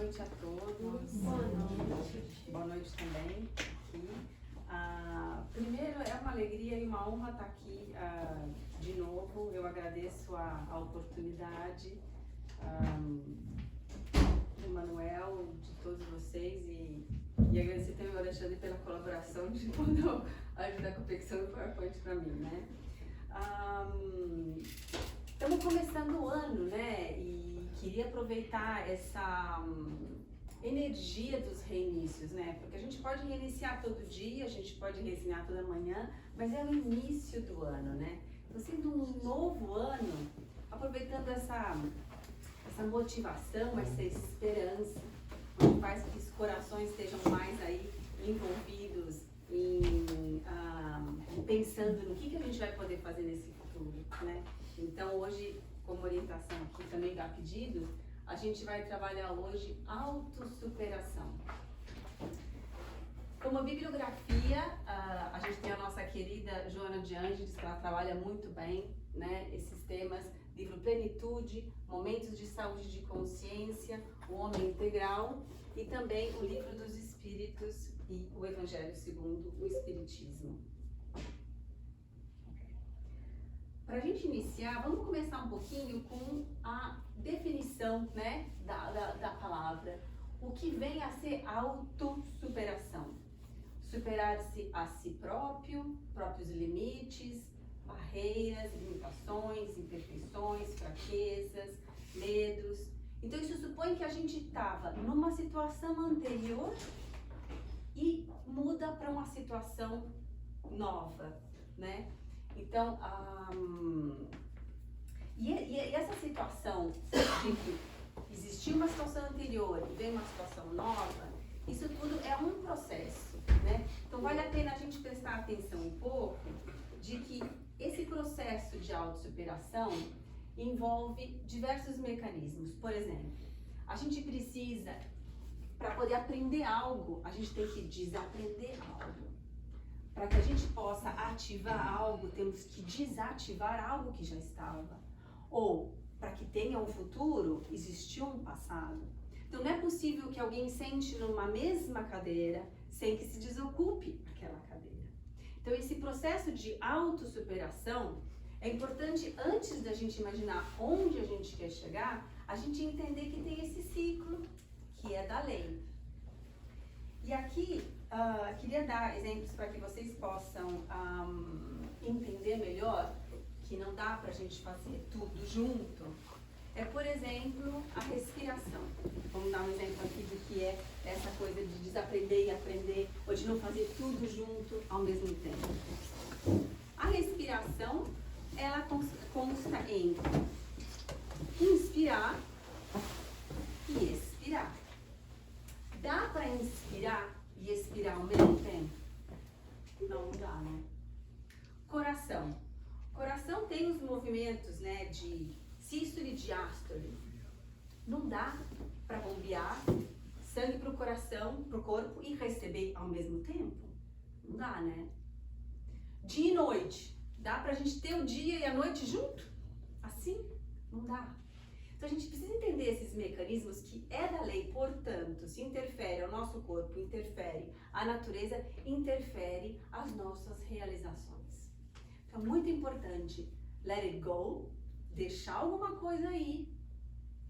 noite a todos. Boa noite. Boa noite também. Aqui. Primeiro, é uma alegria e uma honra estar aqui de novo. Eu agradeço a oportunidade do Manuel, de todos vocês e agradecer também ao Alexandre pela colaboração de quando ajuda a confecção do PowerPoint para mim, né? Estamos começando o ano, né? E queria aproveitar essa energia dos reinícios, né? Porque a gente pode reiniciar todo dia, a gente pode reiniciar toda manhã, mas é o início do ano, né? Então, sendo um novo ano, aproveitando essa motivação, essa esperança, que faz que os corações estejam mais aí envolvidos em pensando no que a gente vai poder fazer nesse futuro, né? Então, hoje, como orientação aqui também dá pedido, a gente vai trabalhar hoje autossuperação. Como bibliografia, a gente tem a nossa querida Joana de Ângeles, que ela trabalha muito bem, né, esses temas, livro Plenitude, Momentos de Saúde de Consciência, O Homem Integral, e também o Livro dos Espíritos e o Evangelho segundo o Espiritismo. Para a gente iniciar, vamos começar um pouquinho com a definição, né, da palavra. O que vem a ser autossuperação? Superar-se a si próprio, próprios limites, barreiras, limitações, imperfeições, fraquezas, medos. Então isso supõe que a gente estava numa situação anterior e muda para uma situação nova, né? Então, e essa situação de que existiu uma situação anterior e vem uma situação nova, isso tudo é um processo, né? Então, vale a pena a gente prestar atenção um pouco de que esse processo de autossuperação envolve diversos mecanismos. Por exemplo, a gente precisa, para poder aprender algo, a gente tem que desaprender algo. Para que a gente possa ativar algo, temos que desativar algo que já estava. Ou, para que tenha um futuro, existiu um passado. Então, não é possível que alguém sente numa mesma cadeira sem que se desocupe aquela cadeira. Então, esse processo de autossuperação é importante, antes da gente imaginar onde a gente quer chegar, a gente entender que tem esse ciclo, que é da lei. E aqui, queria dar exemplos para que vocês possam entender melhor que não dá para a gente fazer tudo junto. É, por exemplo, a respiração. Vamos dar um exemplo aqui do que é essa coisa de desaprender e aprender, ou de não fazer tudo junto ao mesmo tempo. A respiração, ela consta em inspirar e expirar. Dá para inspirar e expirar ao mesmo tempo? Não dá, né? Coração. Coração tem os movimentos, né, de sístole e diástole. Não dá para bombear sangue para o coração, para o corpo e receber ao mesmo tempo? Não dá, né? Dia e noite. Dá para a gente ter o dia e a noite junto? Assim? Não dá. Então a gente precisa entender esses mecanismos que é da lei, portanto, se interfere ao nosso corpo, interfere à natureza, interfere às nossas realizações. Então é muito importante let it go, deixar alguma coisa aí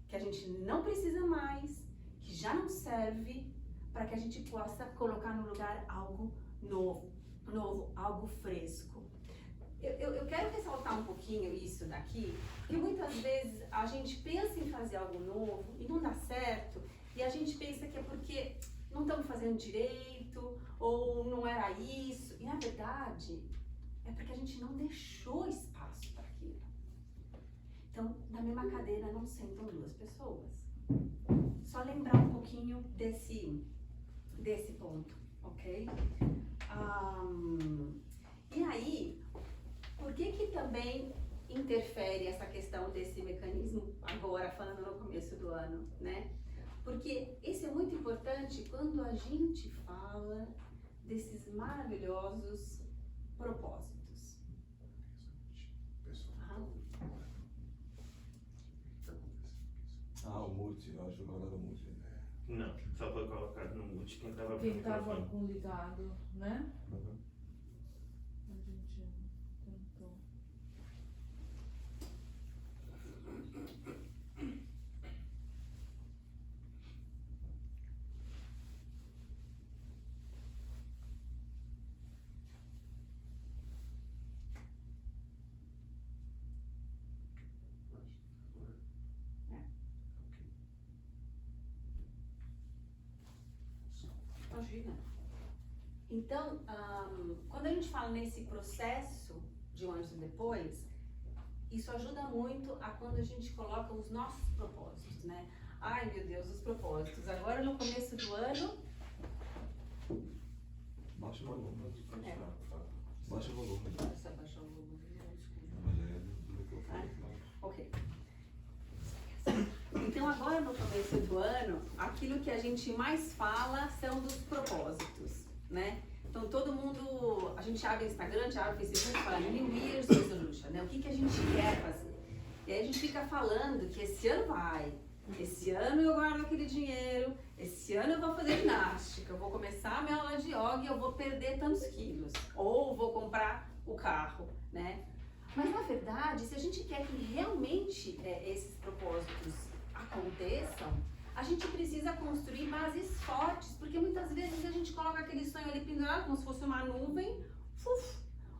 que a gente não precisa mais, que já não serve, para que a gente possa colocar no lugar algo novo, algo fresco. Eu quero ressaltar um pouquinho isso daqui, porque muitas vezes a gente pensa em fazer algo novo e não dá certo, e a gente pensa que é porque não estamos fazendo direito, ou não era isso, e na verdade é porque a gente não deixou espaço para aquilo. Então, na mesma cadeira não sentam duas pessoas. Só lembrar um pouquinho desse ponto, ok? E aí, por que também interfere essa questão desse mecanismo agora, falando no começo do ano, né? Porque isso é muito importante quando a gente fala desses maravilhosos propósitos. O multi, a jogada do multi. Não, só foi colocado no mute quem tava com o Quem tava microfone. com ligado, né? Uhum. A gente tentou. Imagina. Então, quando a gente fala nesse processo de um antes e depois, isso ajuda muito a quando a gente coloca os nossos propósitos, né? Ai, meu Deus, os propósitos. Agora, no começo do ano... Baixa o volume. É. Baixa o volume. Precisa baixar o volume, desculpa. Mas é do microfone. Ok. Então, agora no começo do ano, aquilo que a gente mais fala são dos propósitos, né? Então, todo mundo, a gente abre o Instagram, a gente abre o Facebook, fala New Year's Resolution, né? O que a gente quer fazer. E aí a gente fica falando que esse ano vai, esse ano eu guardo aquele dinheiro, esse ano eu vou fazer ginástica, eu vou começar a minha aula de yoga e eu vou perder tantos quilos, ou vou comprar o carro, né? Mas, na verdade, se a gente quer que realmente esses propósitos aconteçam, a gente precisa construir bases fortes, porque muitas vezes a gente coloca aquele sonho ali pendurado como se fosse uma nuvem,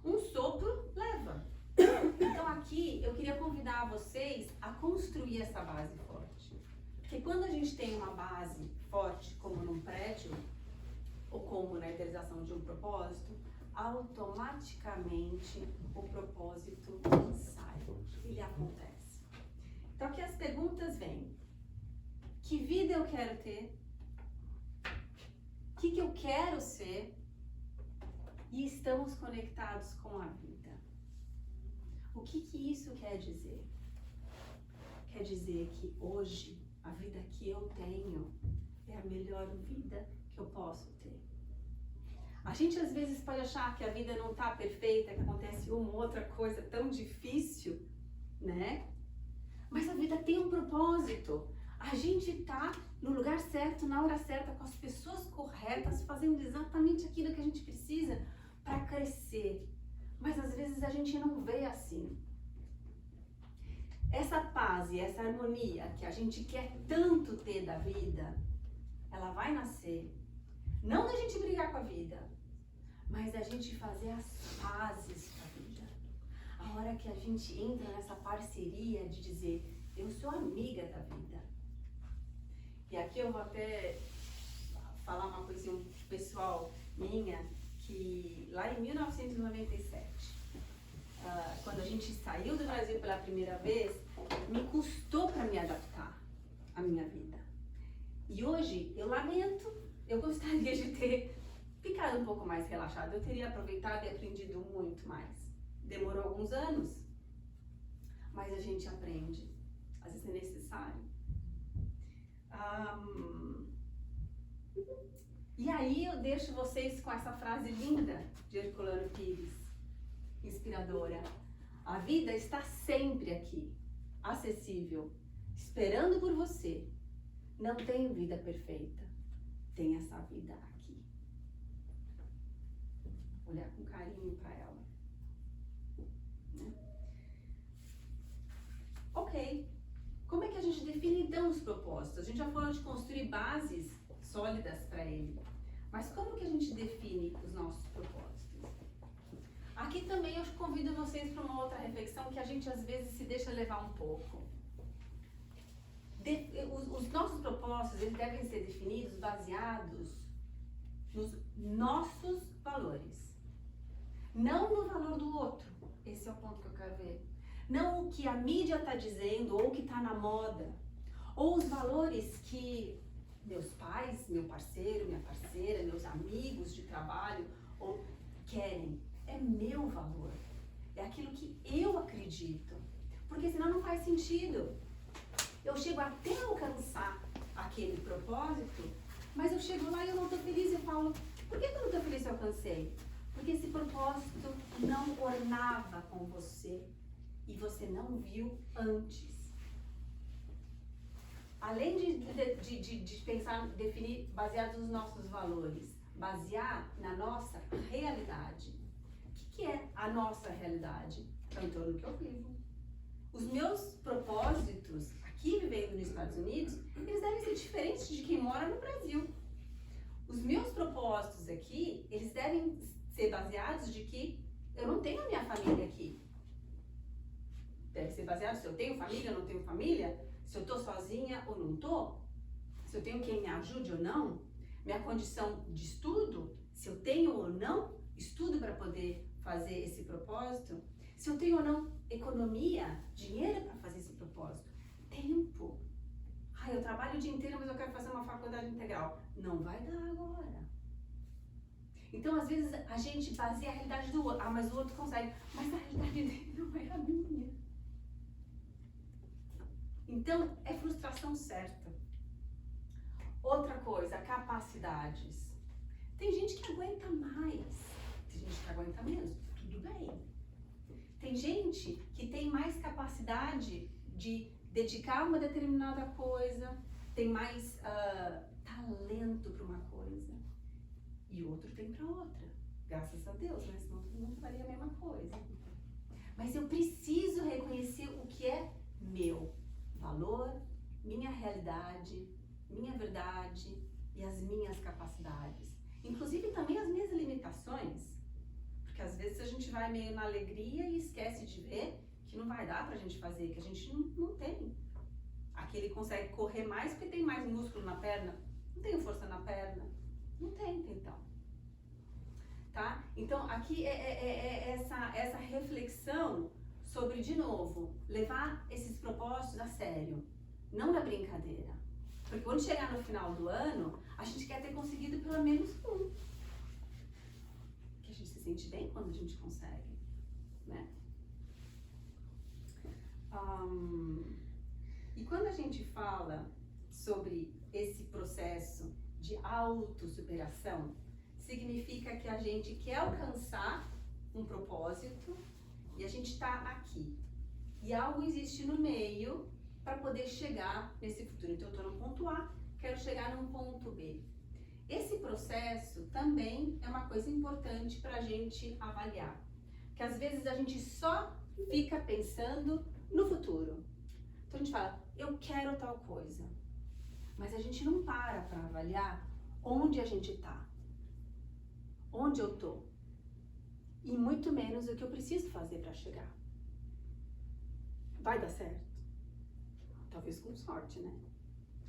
um sopro leva. Então, aqui, eu queria convidar vocês a construir essa base forte. Porque quando a gente tem uma base forte, como num prédio, ou como na idealização de um propósito, automaticamente o propósito sai, ele acontece. Então aqui as perguntas vêm. Que vida eu quero ter? O que eu quero ser? E estamos conectados com a vida. O que isso quer dizer? Quer dizer que hoje, a vida que eu tenho é a melhor vida que eu posso ter. A gente às vezes pode achar que a vida não está perfeita, que acontece uma ou outra coisa tão difícil, né? Mas a vida tem um propósito. A gente está no lugar certo, na hora certa, com as pessoas corretas, fazendo exatamente aquilo que a gente precisa para crescer. Mas às vezes a gente não vê assim. Essa paz e essa harmonia que a gente quer tanto ter da vida, ela vai nascer. Não da gente brigar com a vida, mas da gente fazer as pazes com a vida. A hora que a gente entra nessa parceria de dizer, eu sou amiga da vida. E aqui eu vou até falar uma coisinha pessoal minha, que lá em 1997, quando a gente saiu do Brasil pela primeira vez, me custou para me adaptar à minha vida. E hoje, eu lamento, eu gostaria de ter ficado um pouco mais relaxada. Eu teria aproveitado e aprendido muito mais. Demorou alguns anos, mas a gente aprende. Às vezes é necessário. E aí eu deixo vocês com essa frase linda de Herculano Pires, inspiradora. A vida está sempre aqui, acessível, esperando por você. Não tem vida perfeita, tem essa vida aqui. Olhar com carinho para ela. Né? Ok. Como é que a gente define então os propósitos? A gente já falou de construir bases sólidas para ele. Mas como que a gente define os nossos propósitos? Aqui também eu convido vocês para uma outra reflexão que a gente às vezes se deixa levar um pouco. Os nossos propósitos, eles devem ser definidos baseados nos nossos valores. Não no valor do outro. Esse é o ponto que eu quero ver. Não o que a mídia está dizendo ou o que está na moda. Ou os valores que meus pais, meu parceiro, minha parceira, meus amigos de trabalho ou querem. É meu valor. É aquilo que eu acredito. Porque senão não faz sentido. Eu chego até alcançar aquele propósito, mas eu chego lá e eu não estou feliz. Eu falo, por que eu não estou feliz se eu alcancei? Porque esse propósito não ornava com você e você não viu antes. além de pensar, definir baseado nos nossos valores, basear na nossa realidade. O que é a nossa realidade? É o entorno que eu vivo. Os meus propósitos, aqui vivendo nos Estados Unidos, eles devem ser diferentes de quem mora no Brasil. Os meus propósitos aqui, eles devem ser baseados de que eu não tenho a minha família aqui. Deve ser baseado se eu tenho família ou não tenho família, se eu tô sozinha ou não tô, se eu tenho quem me ajude ou não, minha condição de estudo, se eu tenho ou não estudo para poder fazer esse propósito, se eu tenho ou não economia, dinheiro para fazer esse propósito, tempo. Eu trabalho o dia inteiro, mas eu quero fazer uma faculdade integral. Não vai dar agora. Então, às vezes, a gente baseia a realidade do outro. Mas o outro consegue. Mas a realidade dele não é a minha. Então, é frustração certa. Outra coisa, capacidades. Tem gente que aguenta mais. Tem gente que aguenta menos. Tudo bem. Tem gente que tem mais capacidade de dedicar uma determinada coisa, tem mais talento para uma coisa, e o outro tem para outra. Graças a Deus, né? Senão todo mundo faria a mesma coisa. Mas eu preciso reconhecer o que é meu valor, minha realidade, minha verdade e as minhas capacidades. Inclusive também as minhas limitações. Porque às vezes a gente vai meio na alegria e esquece de ver que não vai dar pra gente fazer, que a gente não tem. Aquele consegue correr mais porque tem mais músculo na perna. Não tem força na perna. Não tem, então. Tá? Então, aqui é essa reflexão sobre, de novo, levar esses propósitos a sério. Não é brincadeira. Porque quando chegar no final do ano, a gente quer ter conseguido pelo menos um. Que a gente se sente bem quando a gente consegue, né? E quando a gente fala sobre esse processo de autossuperação, significa que a gente quer alcançar um propósito e a gente está aqui. E algo existe no meio para poder chegar nesse futuro. Então, eu estou no ponto A, quero chegar num ponto B. Esse processo também é uma coisa importante para a gente avaliar. Que às vezes a gente só fica pensando no futuro. Então a gente fala, eu quero tal coisa. Mas a gente não para avaliar onde a gente está. Onde eu tô. E muito menos o que eu preciso fazer para chegar. Vai dar certo? Talvez com sorte, né?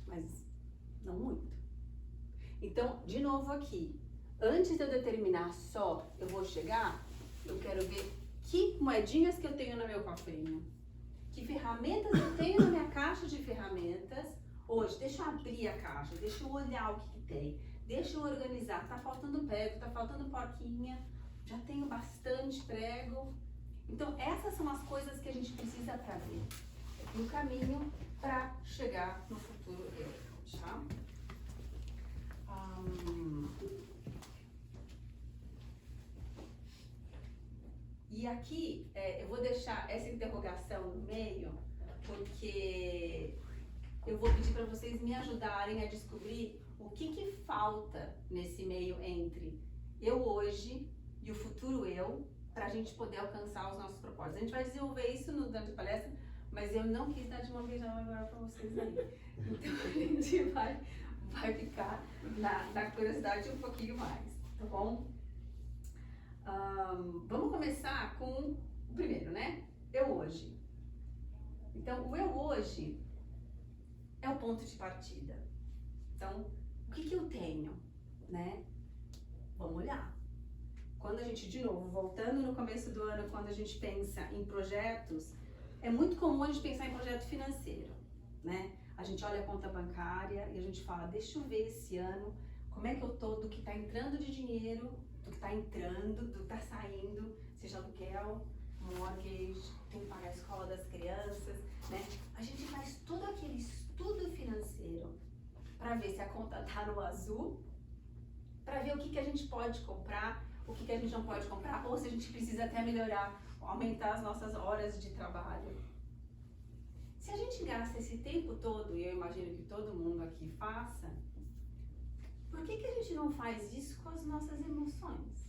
Mas não muito. Então, de novo aqui, antes de eu determinar só eu vou chegar, eu quero ver que moedinhas que eu tenho no meu cofrinho. Que ferramentas eu tenho na minha caixa de ferramentas. Hoje, deixa eu abrir a caixa, deixa eu olhar o que tem. Deixa eu organizar, tá faltando prego, tá faltando porquinha, já tenho bastante prego. Então, essas são as coisas que a gente precisa para ver no caminho para chegar no futuro eu, tá? E aqui, eu vou deixar essa interrogação no meio, porque eu vou pedir para vocês me ajudarem a descobrir o que falta nesse meio entre eu hoje e o futuro eu, para a gente poder alcançar os nossos propósitos. A gente vai desenvolver isso durante a palestra, mas eu não quis dar de mão beijada agora para vocês aí. Então a gente vai ficar na curiosidade um pouquinho mais, tá bom? Vamos começar com o primeiro, né? Eu hoje. Então, o eu hoje é o ponto de partida. Então, o que eu tenho, né? Vamos olhar. Quando a gente, de novo, voltando no começo do ano, quando a gente pensa em projetos, é muito comum a gente pensar em projeto financeiro, né? A gente olha a conta bancária e a gente fala, deixa eu ver esse ano, como é que eu tô do que tá entrando de dinheiro, do que tá entrando, do que tá saindo, seja aluguel, mortgage, tem que pagar a escola das crianças, né? A gente faz todo aquele estudo financeiro para ver se a conta tá no azul, para ver o que a gente pode comprar, o que a gente não pode comprar, ou se a gente precisa até melhorar, aumentar as nossas horas de trabalho. Se a gente gasta esse tempo todo, e eu imagino que todo mundo aqui faça, por que a gente não faz isso com as nossas emoções?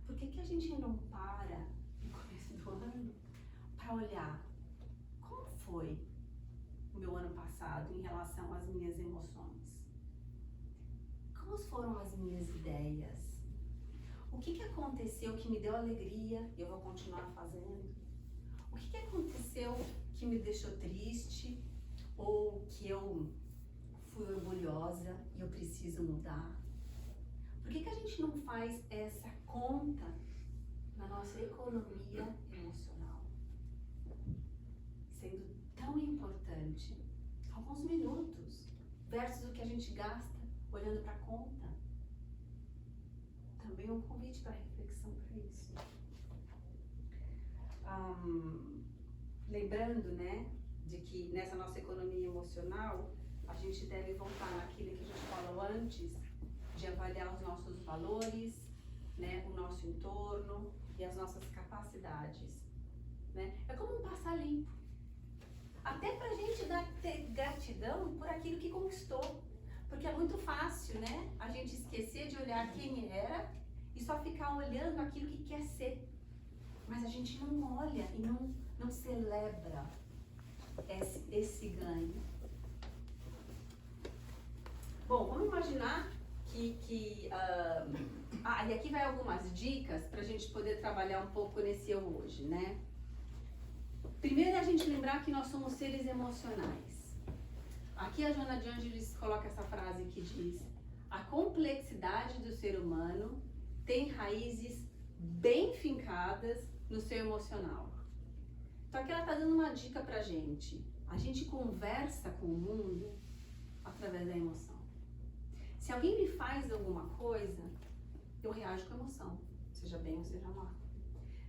Por que a gente não para no começo do ano para olhar como foi o meu ano passado em relação às minhas emoções? Como foram as minhas ideias? O que aconteceu que me deu alegria e eu vou continuar fazendo? O que aconteceu que me deixou triste ou que eu fui orgulhosa e eu preciso mudar? Por que a gente não faz essa conta na nossa economia emocional? Sendo tão importante, alguns minutos, versus o que a gente gasta olhando para a conta. Também um convite para reflexão para isso. Lembrando, né, de que nessa nossa economia emocional, a gente deve voltar naquilo que a gente falou antes, de avaliar os nossos valores, né, o nosso entorno e as nossas capacidades, né? É como um passar limpo. Até pra gente ter gratidão por aquilo que conquistou. Porque é muito fácil, né, a gente esquecer de olhar quem era e só ficar olhando aquilo que quer ser. Mas a gente não olha e não celebra esse ganho. Bom, vamos imaginar e aqui vai algumas dicas para a gente poder trabalhar um pouco nesse eu hoje, né? Primeiro é a gente lembrar que nós somos seres emocionais. Aqui a Joana de Ângeles coloca essa frase que diz: a complexidade do ser humano tem raízes bem fincadas no seu emocional. Então aqui ela está dando uma dica pra gente. A gente conversa com o mundo através da emoção. Se alguém me faz alguma coisa, eu reajo com emoção, seja bem ou seja mal.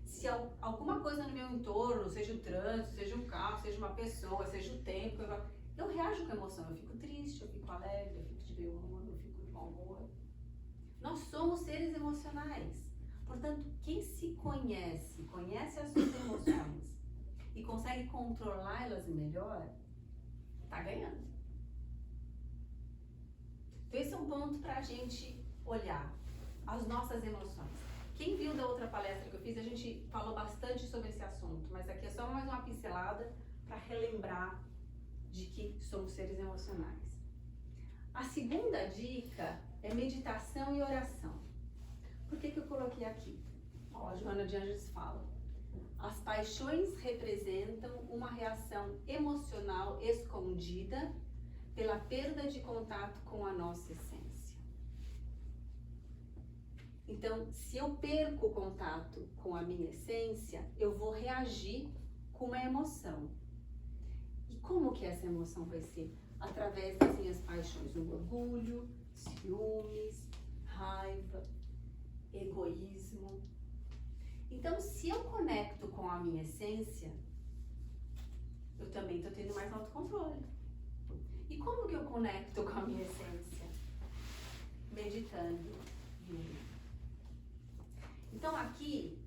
Se alguma coisa no meu entorno, seja o trânsito, seja um carro, seja uma pessoa, seja o tempo, eu reajo com emoção. Eu fico triste, eu fico alegre, eu fico de bem humor, eu fico de mau humor. Nós somos seres emocionais. Portanto, quem se conhece as suas emoções e consegue controlá-las melhor, tá ganhando. Então esse é um ponto para a gente olhar as nossas emoções. Quem viu da outra palestra que eu fiz, a gente falou bastante sobre esse assunto, mas aqui é só mais uma pincelada para relembrar de que somos seres emocionais. A segunda dica é meditação e oração. Por que eu coloquei aqui? Ó, a Joana de Ângeles fala: as paixões representam uma reação emocional escondida pela perda de contato com a nossa essência. Então, se eu perco o contato com a minha essência, eu vou reagir com uma emoção. E como que essa emoção vai ser? Através das minhas paixões, o orgulho, ciúmes, raiva, egoísmo. Então, se eu conecto com a minha essência, eu também estou tendo mais autocontrole. E como que eu conecto com a minha essência? Meditando. Então aqui,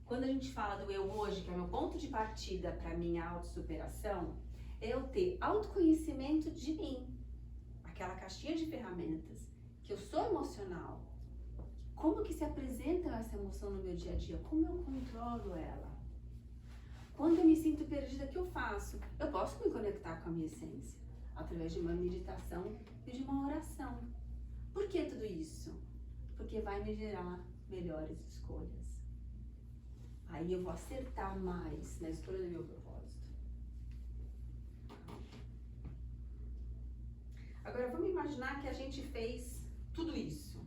quando a gente fala do eu hoje, que é o meu ponto de partida para a minha autossuperação, é eu ter autoconhecimento de mim. Aquela caixinha de ferramentas, que eu sou emocional. Como que se apresenta essa emoção no meu dia a dia? Como eu controlo ela? Quando eu me sinto perdida, o que eu faço? Eu posso me conectar com a minha essência através de uma meditação e de uma oração. Por que tudo isso? Porque vai me gerar melhores escolhas. Aí eu vou acertar mais na escolha do meu propósito. Agora vamos imaginar que a gente fez tudo isso.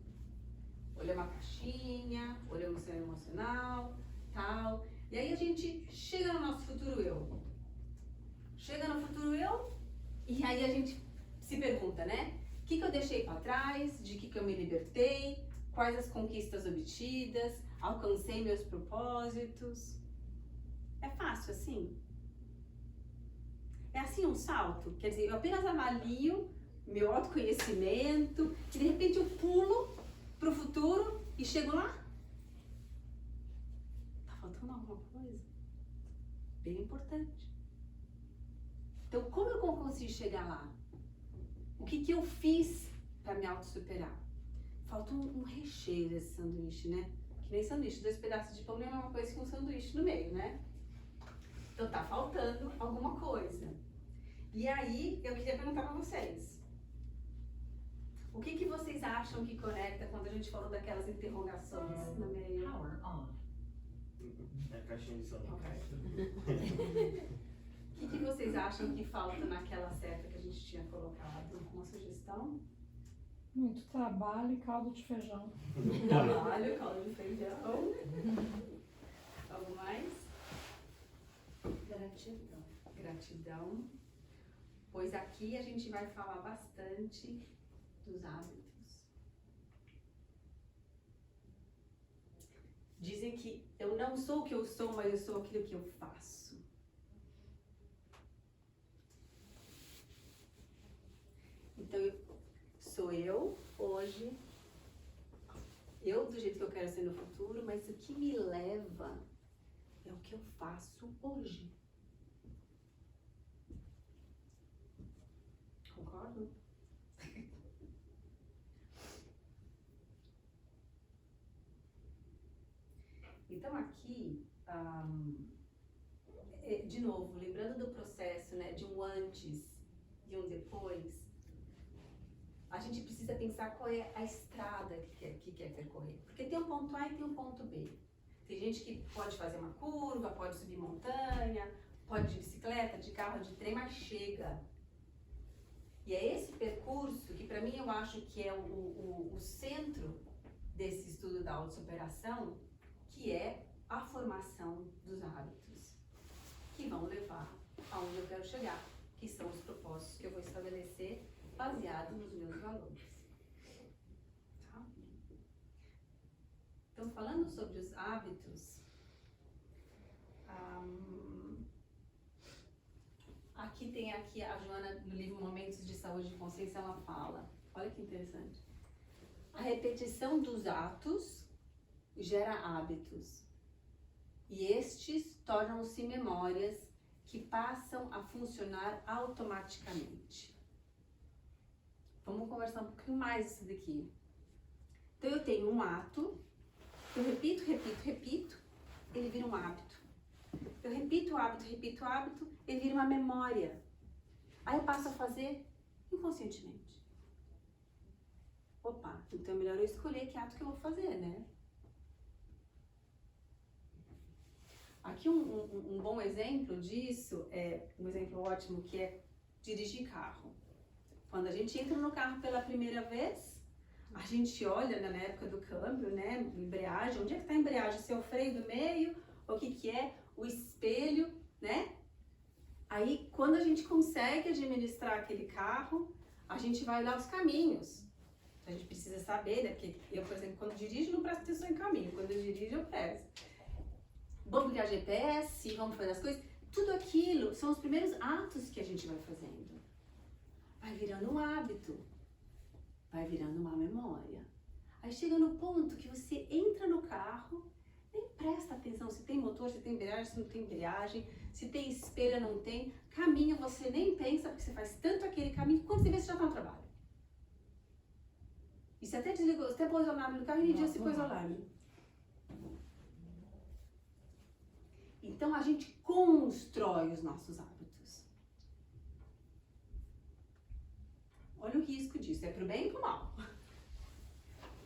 Olhamos a caixinha, olhamos o seu emocional, tal. E aí a gente chega no nosso futuro eu. Chega no futuro eu e aí a gente se pergunta, né? O que eu deixei para trás? De que eu me libertei? Quais as conquistas obtidas? Alcancei meus propósitos? É fácil assim? É assim um salto? Quer dizer, eu apenas avalio meu autoconhecimento e de repente eu pulo pro futuro e chego lá? Tá faltando alguma coisa? Bem importante. Então, como eu consigo chegar lá? O que eu fiz para me auto-superar? Falta um recheio desse sanduíche, né? Que nem sanduíche, 2 pedaços de pão não é a mesma coisa que um sanduíche no meio, né? Então tá faltando alguma coisa. E aí, eu queria perguntar para vocês. O que vocês acham que conecta quando a gente falou daquelas interrogações no meio? Power on. É a caixinha de som. O que vocês acham que falta naquela seta que a gente tinha colocado? Uma sugestão? Muito trabalho e caldo de feijão. Trabalho, caldo de feijão. Algo mais? Gratidão. Gratidão. Pois aqui a gente vai falar bastante dos hábitos. Dizem que eu não sou o que eu sou, mas eu sou aquilo que eu faço. Então, sou eu hoje, eu do jeito que eu quero ser no futuro, mas o que me leva é o que eu faço hoje. Concordo? Então aqui, de novo, lembrando do processo, né, de um antes e um depois, a gente precisa pensar qual é a estrada que quer percorrer. Porque tem um ponto A e tem um ponto B. Tem gente que pode fazer uma curva, pode subir montanha, pode ir de bicicleta, de carro, de trem, mas chega. E é esse percurso que, para mim, eu acho que é o centro desse estudo da autossuperação, que é a formação dos hábitos, que vão levar aonde eu quero chegar, que são os propósitos que eu vou estabelecer baseado nos meus valores. Tá? Então, falando sobre os hábitos, aqui tem a Joana, no livro Momentos de Saúde e Consciência, ela fala, olha que interessante, a repetição dos atos gera hábitos, e estes tornam-se memórias que passam a funcionar automaticamente. Vamos conversar um pouquinho mais disso daqui. Então eu tenho um ato, eu repito, ele vira um hábito. Eu repito o hábito, ele vira uma memória. Aí eu passo a fazer inconscientemente. Opa, então é melhor eu escolher que ato que eu vou fazer, né? Aqui um bom exemplo disso, um exemplo ótimo, que é dirigir carro. Quando a gente entra no carro pela primeira vez, a gente olha, né, na época do câmbio, né, embreagem, onde é que está a embreagem? Se é o freio do meio, o que é? O espelho, né? Aí, quando a gente consegue administrar aquele carro, a gente vai olhar os caminhos. A gente precisa saber, né, porque eu, por exemplo, quando dirijo, não presto atenção em caminho. Quando eu dirijo, eu presto. Vamos ligar GPS, vamos fazer as coisas. Tudo aquilo são os primeiros atos que a gente vai fazendo. Vai virando um hábito. Vai virando uma memória. Aí chega no ponto que você entra no carro, nem presta atenção se tem motor, se tem embreagem, se não tem embreagem, se tem espelho, não tem. Caminho você nem pensa, porque você faz tanto aquele caminho que quando você vê, você já está no trabalho. E você até desligou, você até pôs o alarme no carro e no dia você pôs o alarme. Então a gente constrói os nossos hábitos. Olha o risco disso, é pro bem e pro mal.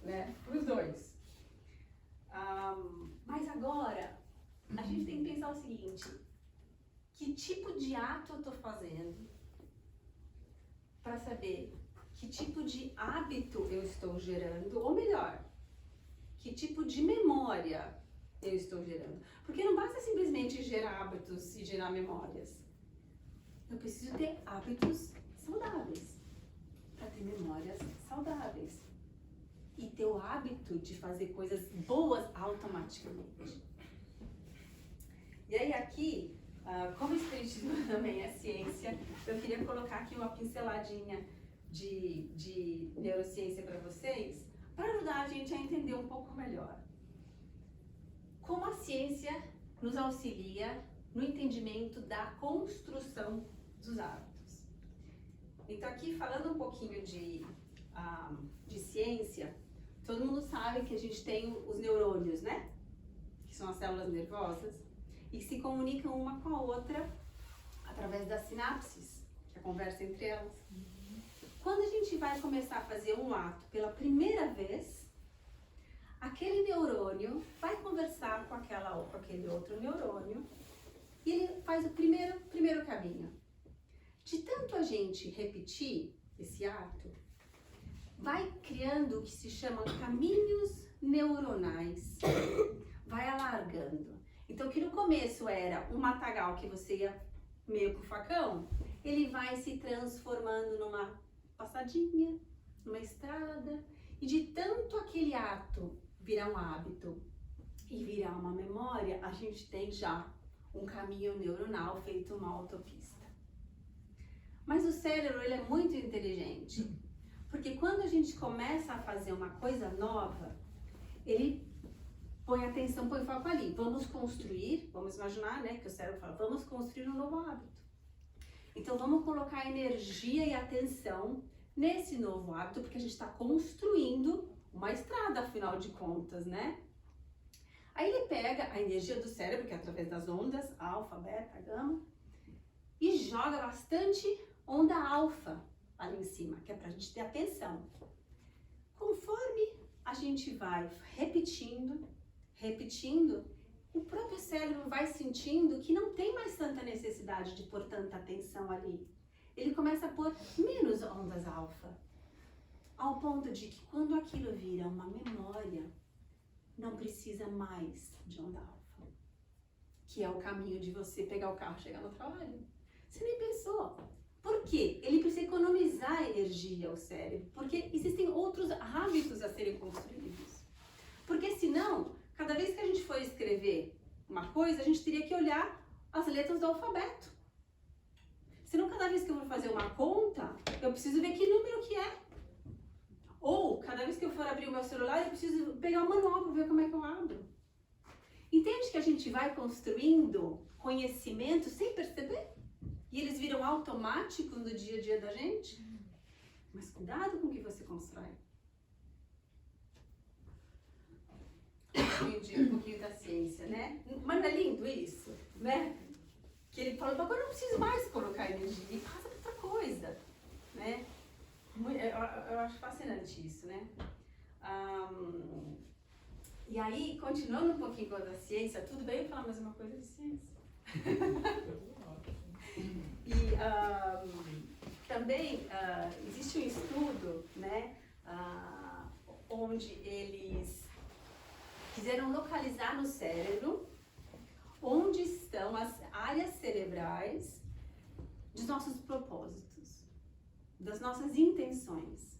Né? Para os dois. Mas agora, a gente tem que pensar o seguinte: que tipo de ato eu estou fazendo para saber que tipo de hábito eu estou gerando, ou melhor, que tipo de memória eu estou gerando. Porque não basta simplesmente gerar hábitos e gerar memórias. Eu preciso ter hábitos saudáveis para ter memórias saudáveis. E ter o hábito de fazer coisas boas automaticamente. E aí aqui, como o espiritismo também é ciência, eu queria colocar aqui uma pinceladinha de neurociência para vocês, para ajudar a gente a entender um pouco melhor como a ciência nos auxilia no entendimento da construção dos hábitos. Então aqui falando um pouquinho de ciência, todo mundo sabe que a gente tem os neurônios, né? Que são as células nervosas e que se comunicam uma com a outra através das sinapses, que é a conversa entre elas. Quando a gente vai começar a fazer um ato pela primeira vez, aquele neurônio vai conversar com aquele outro neurônio e ele faz o primeiro caminho. De tanto a gente repetir esse ato, vai criando o que se chama caminhos neuronais, vai alargando. Então, que no começo era um matagal que você ia meio com o facão, ele vai se transformando numa passadinha, numa estrada, e de tanto aquele ato virar um hábito e virar uma memória, a gente tem já um caminho neuronal feito uma autopista. Mas o cérebro, ele é muito inteligente, porque quando a gente começa a fazer uma coisa nova, ele põe atenção, põe foco ali. Vamos construir, vamos imaginar, né, que o cérebro fala, vamos construir um novo hábito. Então vamos colocar energia e atenção nesse novo hábito, porque a gente está construindo uma estrada, afinal de contas, né? Aí ele pega a energia do cérebro, que é através das ondas, alfa, beta, gama, e joga bastante onda alfa ali em cima, que é pra gente ter atenção. Conforme a gente vai repetindo, o próprio cérebro vai sentindo que não tem mais tanta necessidade de pôr tanta atenção ali. Ele começa a pôr menos ondas alfa, ao ponto de que quando aquilo vira uma memória, não precisa mais de onda alfa, que é o caminho de você pegar o carro e chegar no trabalho. Você nem pensou. Por quê? Ele precisa economizar energia ao cérebro, porque existem outros hábitos a serem construídos. Porque senão, cada vez que a gente for escrever uma coisa, a gente teria que olhar as letras do alfabeto. Senão, cada vez que eu vou fazer uma conta, eu preciso ver que número que é. Ou, cada vez que eu for abrir o meu celular, eu preciso pegar o manual para ver como é que eu abro. Entende que a gente vai construindo conhecimento sem perceber? E eles viram automáticos no dia a dia da gente? Mas cuidado com o que você constrói. Um pouquinho da ciência, né? Mas não é lindo isso, né? Que ele falou, agora eu não preciso mais colocar energia, e passa para outra coisa, né? Eu acho fascinante isso, né? E aí, continuando um pouquinho com a ciência, tudo bem eu falar mais uma coisa de ciência? E também existe um estudo, né, onde eles quiseram localizar no cérebro onde estão as áreas cerebrais dos nossos propósitos, das nossas intenções.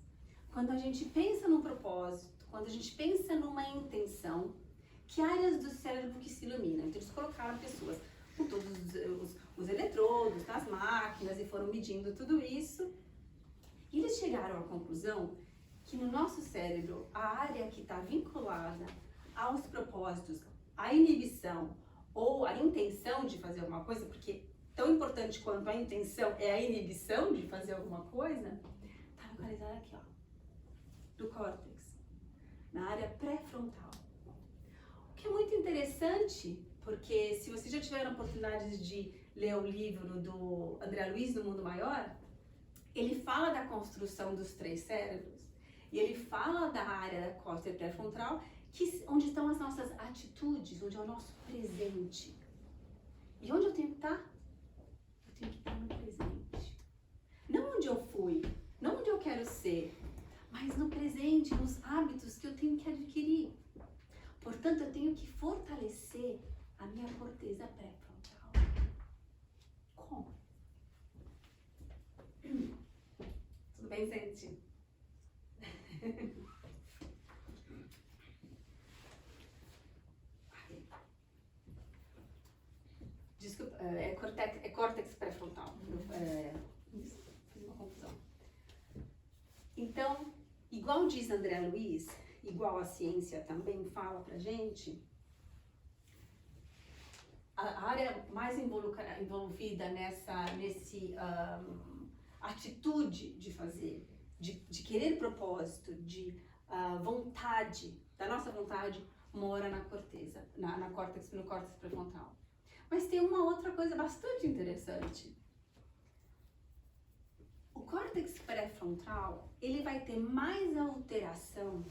Quando a gente pensa num propósito, quando a gente pensa numa intenção, que áreas do cérebro que se iluminam? Então eles colocaram pessoas com todos os eletrodos nas máquinas e foram medindo tudo isso. E eles chegaram à conclusão que no nosso cérebro, a área que está vinculada aos propósitos, a inibição ou a intenção de fazer alguma coisa, porque tão importante quanto a intenção é a inibição de fazer alguma coisa, está localizada aqui, ó, do córtex, na área pré-frontal. O que é muito interessante, porque se vocês já tiveram a oportunidade de ler o livro do André Luiz, No Mundo Maior, ele fala da construção dos 3 cérebros, e ele fala da área da córtex pré-frontal, onde estão as nossas atitudes, onde é o nosso presente. E onde eu tenho que estar? Eu tenho que estar no presente. Não onde eu fui, não onde eu quero ser, mas no presente, nos hábitos que eu tenho que adquirir. Portanto, eu tenho que fortalecer a minha corteza pré-frontal. Como? Tudo bem, gente? Desculpa, é córtex pré-frontal. Fiz uma confusão. Então, igual diz André Luiz, igual a ciência também fala pra gente, a área mais envolvida nesse atitude de fazer, de querer propósito, de vontade, da nossa vontade, mora na corteza, no córtex pré-frontal. Mas tem uma outra coisa bastante interessante. O córtex pré-frontal, ele vai ter mais alteração,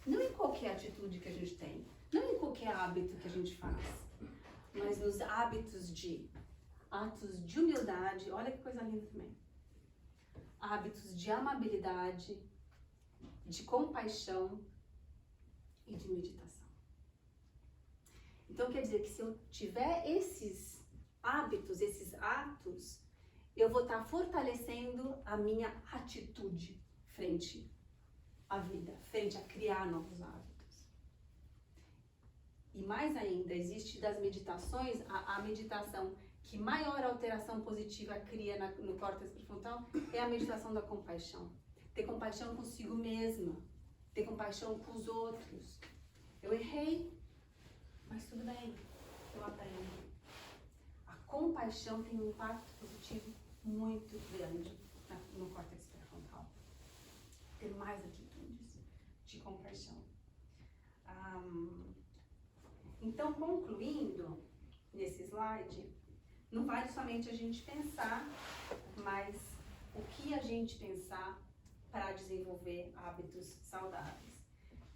não em qualquer atitude que a gente tem, não em qualquer hábito que a gente faz, mas nos hábitos de atos de humildade, olha que coisa linda também. Hábitos de amabilidade, de compaixão e de meditação. Então quer dizer que se eu tiver esses hábitos, esses atos, eu vou estar fortalecendo a minha atitude frente à vida, frente a criar novos hábitos. E mais ainda, existe das meditações, a meditação que maior alteração positiva cria no córtex pré-frontal é a meditação da compaixão. Ter compaixão consigo mesma, ter compaixão com os outros. Eu errei, mas tudo bem, eu aprendo. A compaixão tem um impacto positivo muito grande no córtex pré-frontal. Ter mais atitudes de compaixão. Então, concluindo nesse slide, não vale somente a gente pensar, mas o que a gente pensar para desenvolver hábitos saudáveis.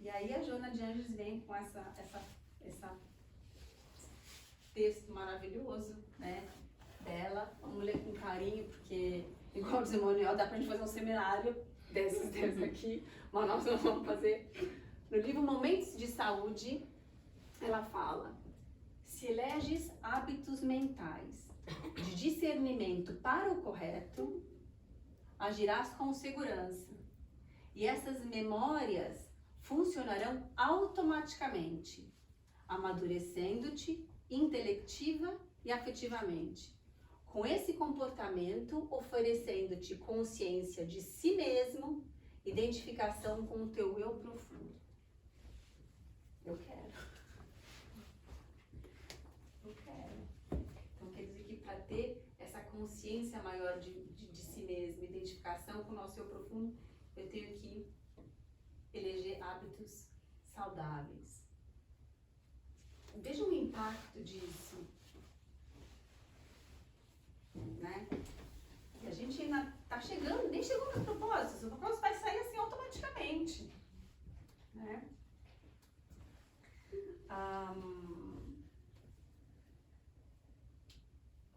E aí a Joana de Anjos vem com esse texto maravilhoso, né, dela. Vamos ler com carinho, porque, igual diz Emmanuel, dá pra gente fazer um seminário desses aqui, mas nós não vamos fazer. No livro Momentos de Saúde, ela fala: se eleges hábitos mentais de discernimento para o correto, agirás com segurança. E essas memórias funcionarão automaticamente, amadurecendo-te intelectiva e afetivamente. Com esse comportamento, oferecendo-te consciência de si mesmo, identificação com o teu eu profundo. Eu quero. Eu quero. Então quer dizer que para ter essa consciência maior de si mesmo, identificação com o nosso eu profundo, eu tenho que eleger hábitos saudáveis. Veja o impacto disso, né? E a gente ainda tá chegando, nem chegou no propósito, o propósito vai sair assim automaticamente, né?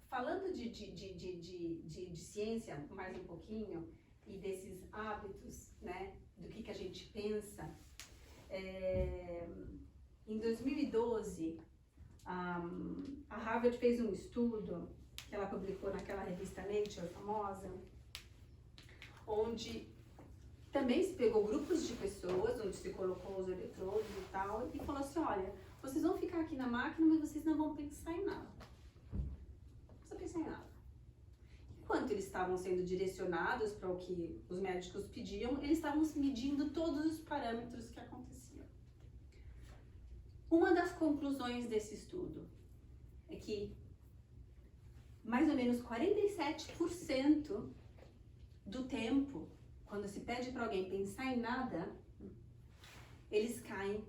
Falando de ciência mais um pouquinho e desses hábitos, né, do que a gente pensa, em 2012 a Harvard fez um estudo que ela publicou naquela revista Nature famosa, onde também se pegou grupos de pessoas, onde se colocou os eletrodos e tal, e falou assim: olha, vocês vão ficar aqui na máquina, mas vocês não vão pensar em nada. Não precisa pensar em nada. Enquanto eles estavam sendo direcionados para o que os médicos pediam, eles estavam medindo todos os parâmetros que aconteciam. Uma das conclusões desse estudo é que mais ou menos 47% do tempo, quando se pede para alguém pensar em nada, eles caem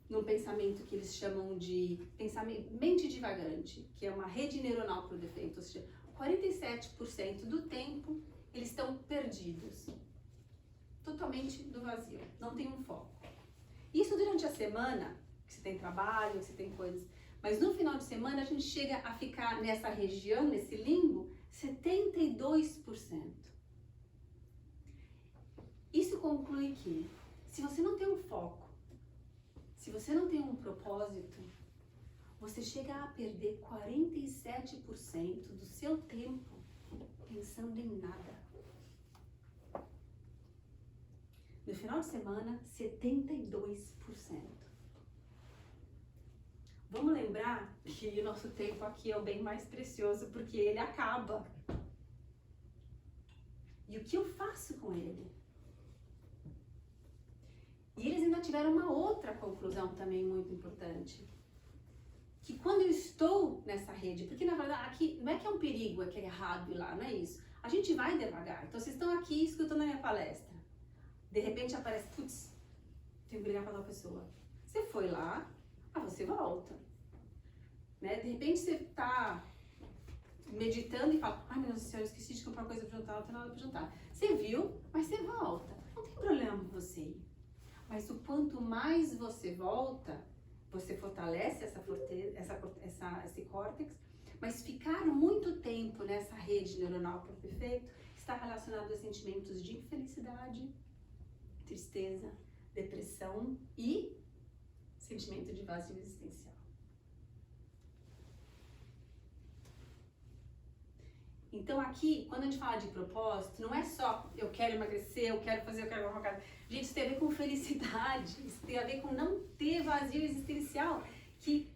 num pensamento que eles chamam de mente divagante, que é uma rede neuronal por defeito. Ou seja, 47% do tempo eles estão perdidos, totalmente do vazio, não tem um foco. Isso durante a semana, que você tem trabalho, que você tem coisas, mas no final de semana a gente chega a ficar nessa região, nesse limbo, 72%. Isso conclui que, se você não tem um foco, se você não tem um propósito, você chega a perder 47% do seu tempo pensando em nada. No final de semana, 72%. Vamos lembrar que o nosso tempo aqui é o bem mais precioso, porque ele acaba. E o que eu faço com ele? E eles ainda tiveram uma outra conclusão também muito importante. que quando eu estou nessa rede, porque na verdade aqui não é que é um perigo, é que é errado ir lá, não é isso. A gente vai devagar. Então vocês estão aqui escutando a minha palestra. De repente aparece, putz, tenho que brigar com a tal pessoa. Você foi lá, você volta. Né? De repente você está meditando e fala, ai meu Deus do céu, eu esqueci de comprar coisa para jantar, não tem nada para jantar. Você viu, mas você volta. Não tem problema você ir. Mas o quanto mais você volta, você fortalece esse córtex, mas ficar muito tempo nessa rede neuronal por perfeito está relacionado a sentimentos de infelicidade, tristeza, depressão e sentimento de vazio existencial. Então aqui, quando a gente fala de propósito, não é só eu quero emagrecer, eu quero fazer, eu quero colocar. Gente, isso tem a ver com felicidade, isso tem a ver com não ter vazio existencial. Que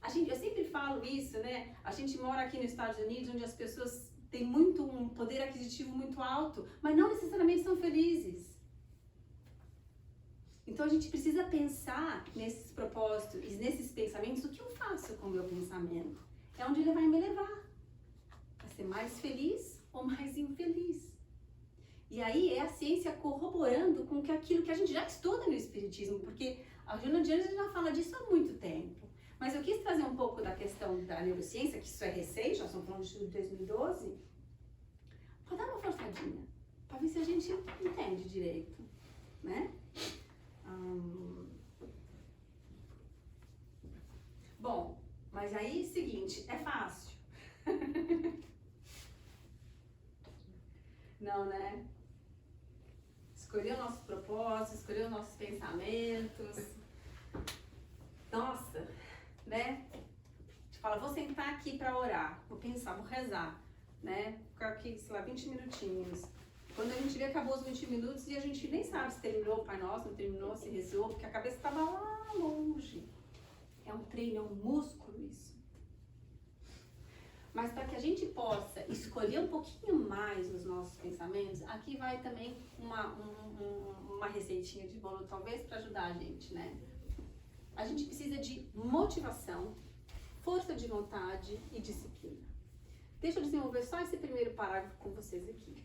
eu sempre falo isso, né? A gente mora aqui nos Estados Unidos, onde as pessoas têm um poder aquisitivo muito alto, mas não necessariamente são felizes. Então a gente precisa pensar nesses propósitos e nesses pensamentos, o que eu faço com o meu pensamento? É onde ele vai me levar. Ser mais feliz ou mais infeliz. E aí é a ciência corroborando com aquilo que a gente já estuda no Espiritismo, porque a Joana de Anjos já fala disso há muito tempo. Mas eu quis trazer um pouco da questão da neurociência, que isso é recente, nós estamos falando de 2012, para dar uma forçadinha, para ver se a gente entende direito, né? Bom, mas aí, seguinte, é fácil. Não, né? Escolher o nosso propósito, escolher os nossos pensamentos. Nossa, né? A gente fala, vou sentar aqui para orar, vou pensar, vou rezar, né? Ficar aqui, sei lá, 20 minutinhos. Quando a gente vê, acabou os 20 minutos e a gente nem sabe se terminou o Pai Nosso, não terminou, se rezou, porque a cabeça estava lá longe. É um treino, é um músculo isso. Mas para que a gente possa escolher um pouquinho mais os nossos pensamentos, aqui vai também uma receitinha de bolo, talvez, para ajudar a gente, né? A gente precisa de motivação, força de vontade e disciplina. Deixa eu desenvolver só esse primeiro parágrafo com vocês aqui.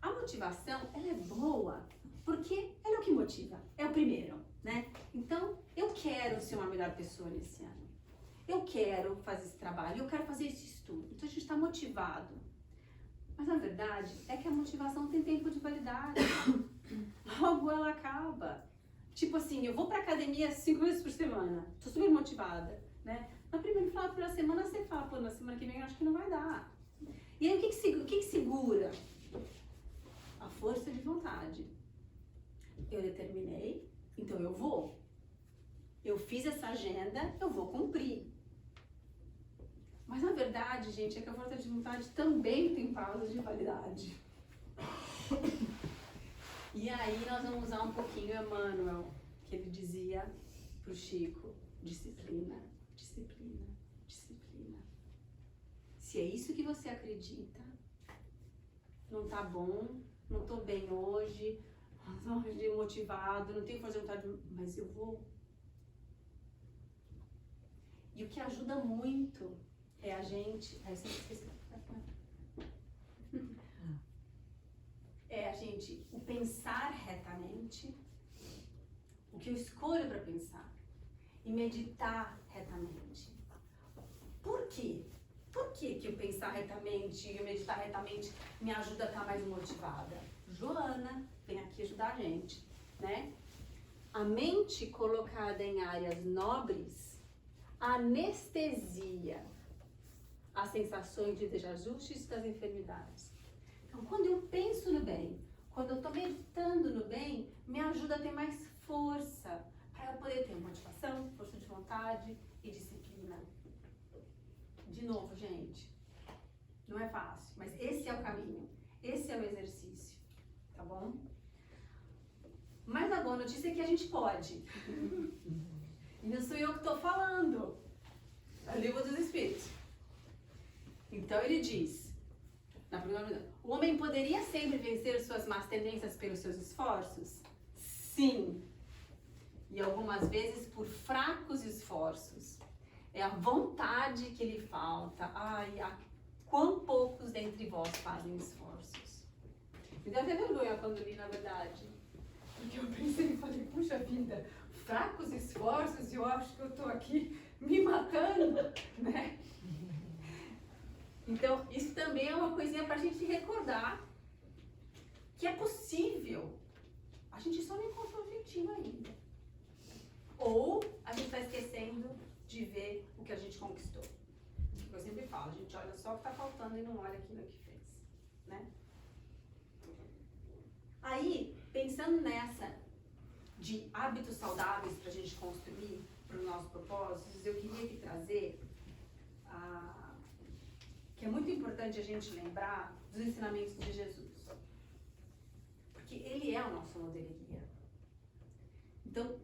A motivação, ela é boa, porque ela é o que motiva, é o primeiro, né? Então, eu quero ser uma melhor pessoa nesse ano. Eu quero fazer esse trabalho, eu quero fazer esse estudo. Então a gente está motivado. Mas a verdade é que a motivação tem tempo de validade. Logo ela acaba. Tipo assim, eu vou pra academia 5 vezes por semana. Tô super motivada, né? No primeiro final da semana você fala, pô, na semana que vem eu acho que não vai dar. E aí o que segura? A força de vontade. Eu determinei, então eu vou. Eu fiz essa agenda, eu vou cumprir. Mas na verdade, gente, é que a força de vontade também tem prazo de validade. E aí nós vamos usar um pouquinho Emmanuel, que ele dizia pro Chico, disciplina, disciplina, disciplina. Se é isso que você acredita, não tá bom, não tô bem hoje, não tô motivado, não tenho força de vontade, mas eu vou. E o que ajuda muito é a gente... É a gente o pensar retamente, o que eu escolho para pensar, e meditar retamente. Por quê? Por que o pensar retamente e o meditar retamente me ajuda a estar mais motivada? Joana vem aqui ajudar a gente, né? A mente colocada em áreas nobres anestesia as sensações de desajustes das enfermidades. Então, quando eu penso no bem, quando eu estou meditando no bem, me ajuda a ter mais força para poder ter motivação, força de vontade e disciplina. De novo, gente, não é fácil, mas esse é o caminho, esse é o exercício, tá bom? Mas a boa notícia é que a gente pode. E não sou eu que estou falando. É o livro dos Espíritos. Então ele diz, na primeira, o homem poderia sempre vencer suas más tendências pelos seus esforços? Sim. E algumas vezes por fracos esforços. É a vontade que lhe falta. Ai, quão poucos dentre vós fazem esforços. Me deu até vergonha quando li, na verdade. Porque eu pensei e falei, puxa vida, fracos esforços, e eu acho que eu tô aqui me matando, né? Então, isso também é uma coisinha pra gente recordar que é possível. A gente só não encontrou o objetivo ainda. Ou a gente está esquecendo de ver o que a gente conquistou. Eu sempre falo, a gente olha só o que está faltando e não olha aquilo que fez, né? Aí, pensando nessa de hábitos saudáveis para a gente construir para os nossos propósitos, eu queria aqui trazer que é muito importante a gente lembrar dos ensinamentos de Jesus. Porque ele é o nosso modelo e guia. Então,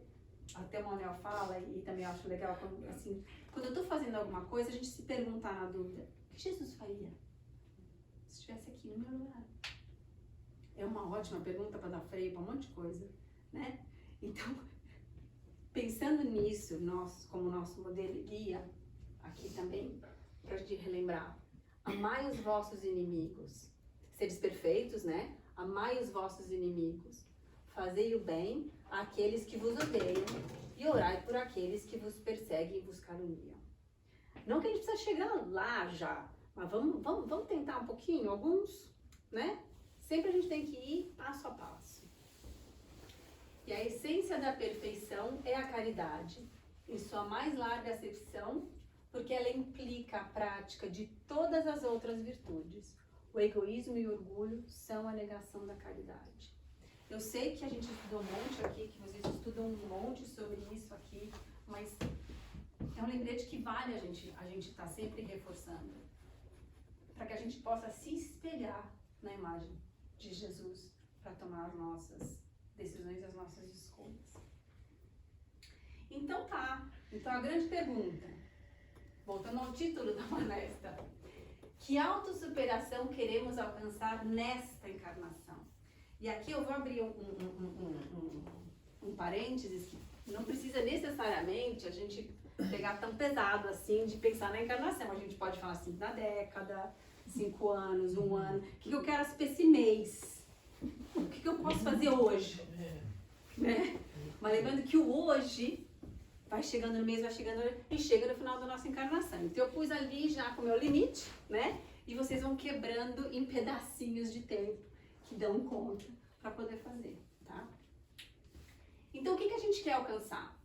até o Manuel fala, e também eu acho legal, quando eu estou fazendo alguma coisa, a gente se perguntar na dúvida, o que Jesus faria se estivesse aqui no meu lugar? É uma ótima pergunta para dar freio para um monte de coisa, né? Então, pensando nisso, nós, como nosso modelo e guia, aqui também, para a gente relembrar, amai os vossos inimigos, seres perfeitos, né? Amai os vossos inimigos, fazei o bem àqueles que vos odeiam e orai por aqueles que vos perseguem e vos caluniam. Não que a gente precisa chegar lá já, mas vamos tentar um pouquinho, alguns, né? Sempre a gente tem que ir passo a passo. E a essência da perfeição é a caridade, em sua mais larga acepção, porque ela implica a prática de todas as outras virtudes. O egoísmo e o orgulho são a negação da caridade. Eu sei que a gente estudou um monte aqui, que vocês estudam um monte sobre isso aqui, mas é um lembrete que vale a gente estar sempre reforçando, para que a gente possa se espelhar na imagem de Jesus para tomar as nossas decisões e as nossas escolhas. Então então a grande pergunta, voltando ao título da palestra, que autossuperação queremos alcançar nesta encarnação? E aqui eu vou abrir um parênteses, que não precisa necessariamente a gente pegar tão pesado assim de pensar na encarnação. A gente pode falar assim, na década, 5 anos, 1 ano. O que eu quero para esse mês? O que eu posso fazer hoje? Né? Mas lembrando que o hoje vai chegando no mês, vai chegando e chega no final da nossa encarnação. Então eu pus ali já com o meu limite, né? E vocês vão quebrando em pedacinhos de tempo que dão conta para poder fazer, tá? Então o que a gente quer alcançar?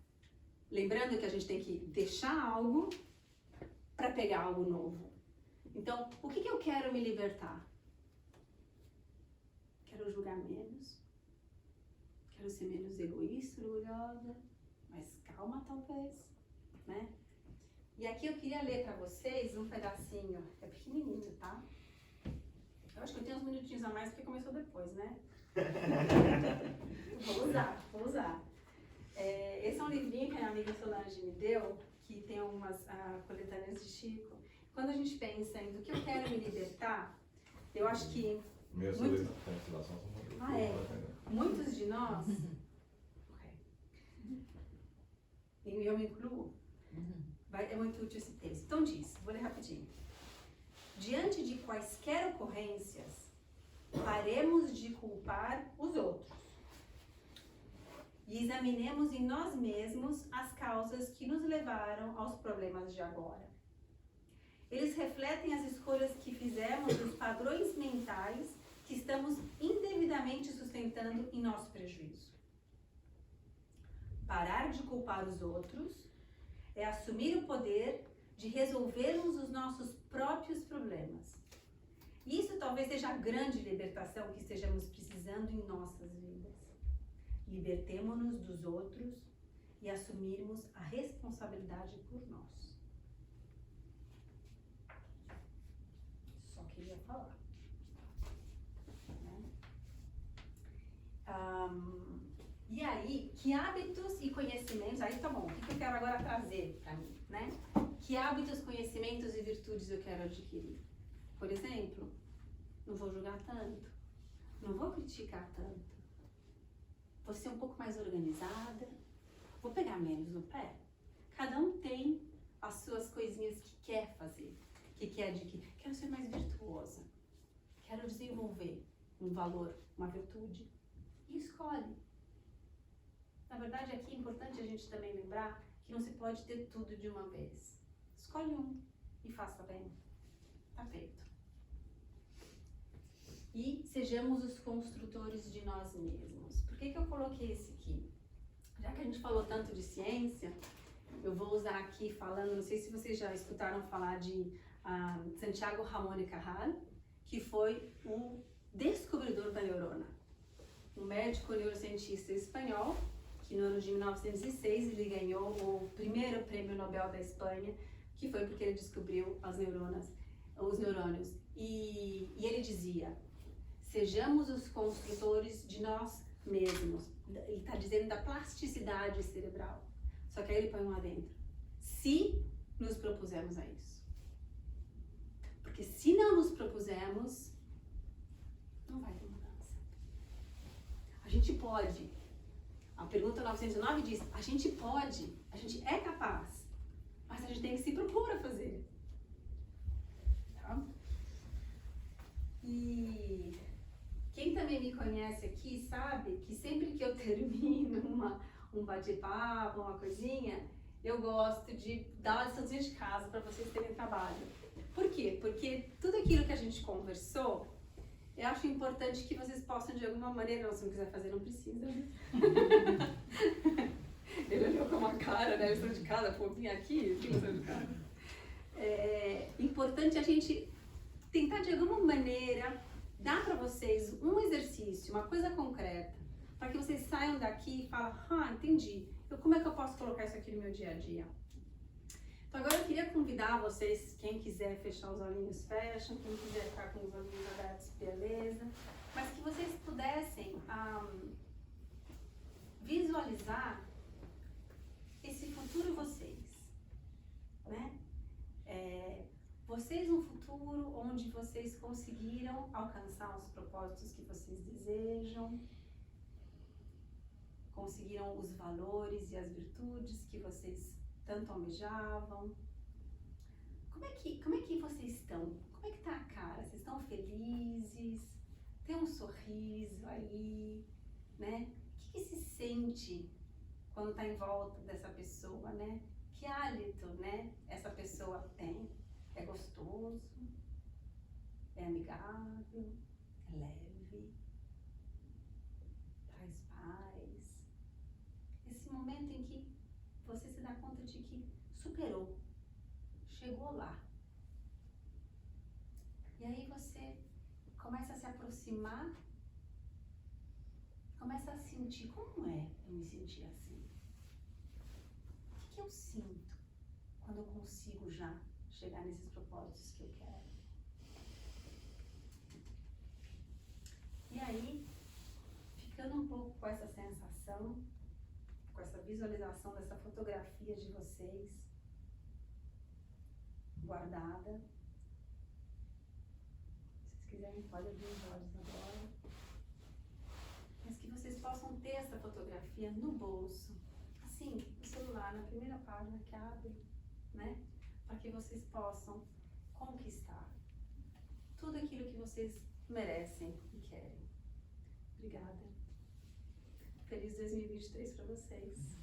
Lembrando que a gente tem que deixar algo para pegar algo novo. Então, o que eu quero me libertar? Quero julgar menos. Quero ser menos egoísta, orgulhosa. Mais calma, talvez, né? E aqui eu queria ler para vocês um pedacinho. É pequenininho, tá? Eu acho que eu tenho uns minutinhos a mais porque começou depois, né? Vou usar. Esse é um livrinho que a minha amiga Solange me deu, que tem algumas coletâneas de Chico. Quando a gente pensa em do que eu quero me libertar, eu acho que muitos de nós, e eu me incluo, é muito útil esse texto. Então diz, vou ler rapidinho. Diante de quaisquer ocorrências, paremos de culpar os outros e examinemos em nós mesmos as causas que nos levaram aos problemas de agora. Eles refletem as escolhas que fizemos dos padrões mentais que estamos indevidamente sustentando em nosso prejuízo. Parar de culpar os outros é assumir o poder de resolvermos os nossos próprios problemas. E isso talvez seja a grande libertação que estejamos precisando em nossas vidas. Libertemo-nos dos outros e assumirmos a responsabilidade por nós. Só queria falar. Né? E aí, que hábitos e conhecimentos, aí tá bom, o que eu quero agora trazer para mim, né? Que hábitos, conhecimentos e virtudes eu quero adquirir? Por exemplo, não vou julgar tanto, não vou criticar tanto, vou ser um pouco mais organizada, vou pegar menos no pé. Cada um tem as suas coisinhas que quer fazer, que quer adquirir. Quero ser mais virtuosa, quero desenvolver um valor, uma virtude. E escolhe. Na verdade, aqui é importante a gente também lembrar que não se pode ter tudo de uma vez. Escolhe um e faça bem. Tá feito. E sejamos os construtores de nós mesmos. Por que eu coloquei esse aqui? Já que a gente falou tanto de ciência, eu vou usar aqui falando, não sei se vocês já escutaram falar de Santiago Ramón y Cajal, que foi o descobridor da neurona. Um médico neurocientista espanhol, que no ano de 1906 ele ganhou o primeiro prêmio Nobel da Espanha, que foi porque ele descobriu os neurônios. E ele dizia, sejamos os construtores de nós mesmos. Ele está dizendo da plasticidade cerebral. Só que aí ele põe um adentro. Se nos propusermos a isso. Porque se não nos propusermos, não vai ter mudança. A gente pode. A pergunta 909 diz, a gente pode, a gente é capaz, mas a gente tem que se propor a fazer. Tá? E quem também me conhece aqui sabe que sempre que eu termino um bate-papo, uma coisinha, eu gosto de dar uma liçãozinha de casa para vocês terem trabalho. Por quê? Porque tudo aquilo que a gente conversou, eu acho importante que vocês possam de alguma maneira, não, se não quiser fazer, não precisa. Ele olhou com uma cara, né? Lição de casa, pô, vim aqui, lição de casa. É importante a gente tentar de alguma maneira dar para vocês um exercício, uma coisa concreta, para que vocês saiam daqui e falem, entendi, como é que eu posso colocar isso aqui no meu dia a dia? Então agora eu queria convidar vocês, quem quiser fechar os olhinhos, fecham, quem quiser ficar com os olhinhos abertos, beleza, mas que vocês pudessem visualizar esse futuro vocês, né? Vocês um futuro onde vocês conseguiram alcançar os propósitos que vocês desejam, conseguiram os valores e as virtudes que vocês tanto almejavam. Como é que vocês estão? Como é que tá a cara? Vocês estão felizes? Tem um sorriso aí, né? O que se sente quando tá em volta dessa pessoa, né? Que hálito, né? Essa pessoa tem? É gostoso? É amigável? É leve? Traz paz? Esse momento em que você se dá conta de que superou, chegou lá. E aí você começa a se aproximar, começa a sentir, como é eu me sentir assim? O que eu sinto quando eu consigo já chegar nesses propósitos que eu quero? E aí, ficando um pouco com essa sensação, com essa visualização dessa fotografia de vocês guardada. Se vocês quiserem, podem abrir os olhos agora. Mas que vocês possam ter essa fotografia no bolso, assim, no celular, na primeira página que abre, né? Para que vocês possam conquistar tudo aquilo que vocês merecem e querem. Obrigada. Feliz 2023 para vocês.